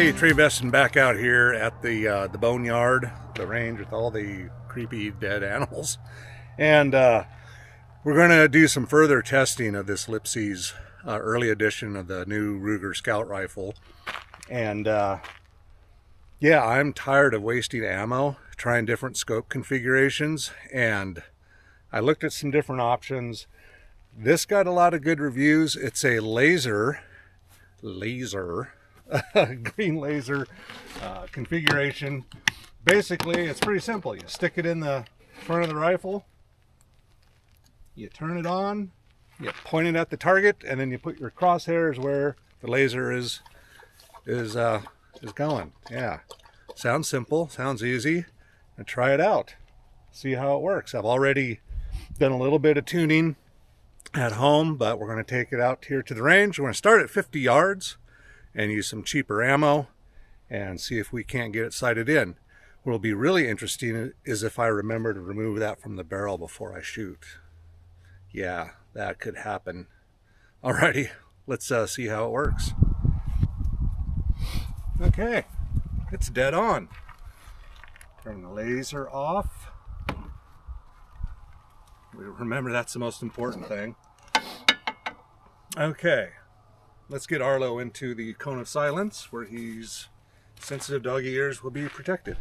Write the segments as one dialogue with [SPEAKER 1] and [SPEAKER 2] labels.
[SPEAKER 1] Hey, Trey Veston back out here at the boneyard, the range with all the creepy dead animals. And we're going to do some further testing of this Lipsy's early edition of the new Ruger Scout rifle. And yeah, I'm tired of wasting ammo, trying different scope configurations. And I looked at some different options. This got a lot of good reviews. It's a laser green laser configuration. Basically, it's pretty simple. You stick it in the front of the rifle, you turn it on, you point it at the target, and then you put your crosshairs where the laser is going. Yeah, sounds simple, sounds easy. And try it out, see how it works. I've already done a little bit of tuning at home, but we're going to take it out here to the range. We're going to start at 50 yards and use some cheaper ammo and see if we can't get it sighted in. What'll be really interesting is if I remember to remove that from the barrel before I shoot. Yeah, that could happen. Alrighty, let's see how it works. Okay, it's dead on. Turn the laser off. Remember, that's the most important thing. Okay. Let's get Arlo into the cone of silence where he's sensitive doggy ears will be protected.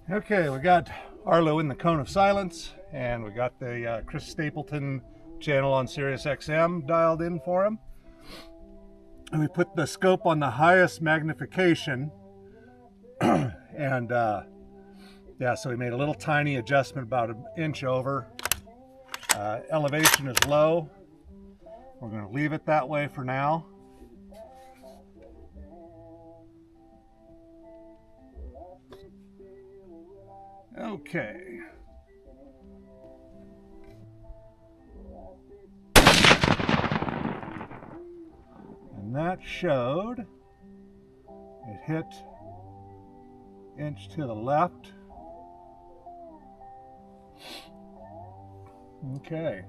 [SPEAKER 1] Okay, we got Arlo in the cone of silence, and we got the Chris Stapleton channel on Sirius XM dialed in for him. And we put the scope on the highest magnification. And yeah, so we made a little tiny adjustment about an inch over. Elevation is low. We're going to leave it that way for now. Okay. And that showed it hit inch to the left. Okay.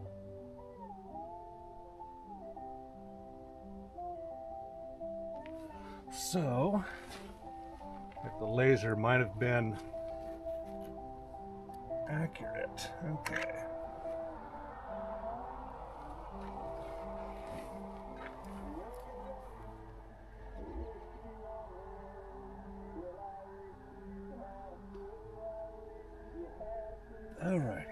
[SPEAKER 1] So, if the laser might have been accurate. Okay. All righty.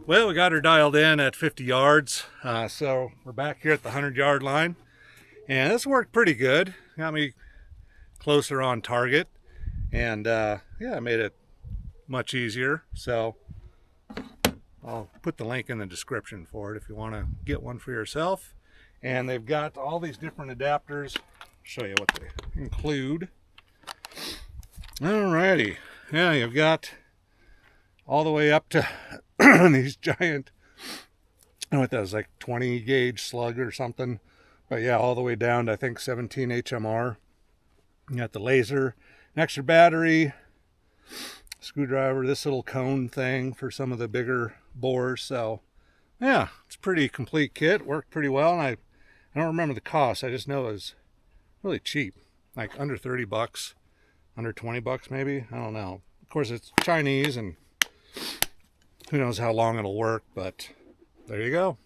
[SPEAKER 1] Well, we got her dialed in at 50 yards, so we're back here at the 100-yard line, and this worked pretty good. Got me closer on target, and yeah, it made it much easier. So I'll put the link in the description for it if you want to get one for yourself. And they've got all these different adapters. I'll show you what they include. Alrighty, yeah, you've got all the way up to these giant, I don't know what that was, like 20 gauge slug or something, but yeah, all the way down to I think 17 HMR. You got the laser, an extra battery, screwdriver, this little cone thing for some of the bigger bores. So yeah, it's a pretty complete kit, worked pretty well. And I don't remember the cost, I just know it was really cheap, like under 30 bucks, under 20 bucks maybe, I don't know. Of course it's Chinese and who knows how long it'll work, but there you go.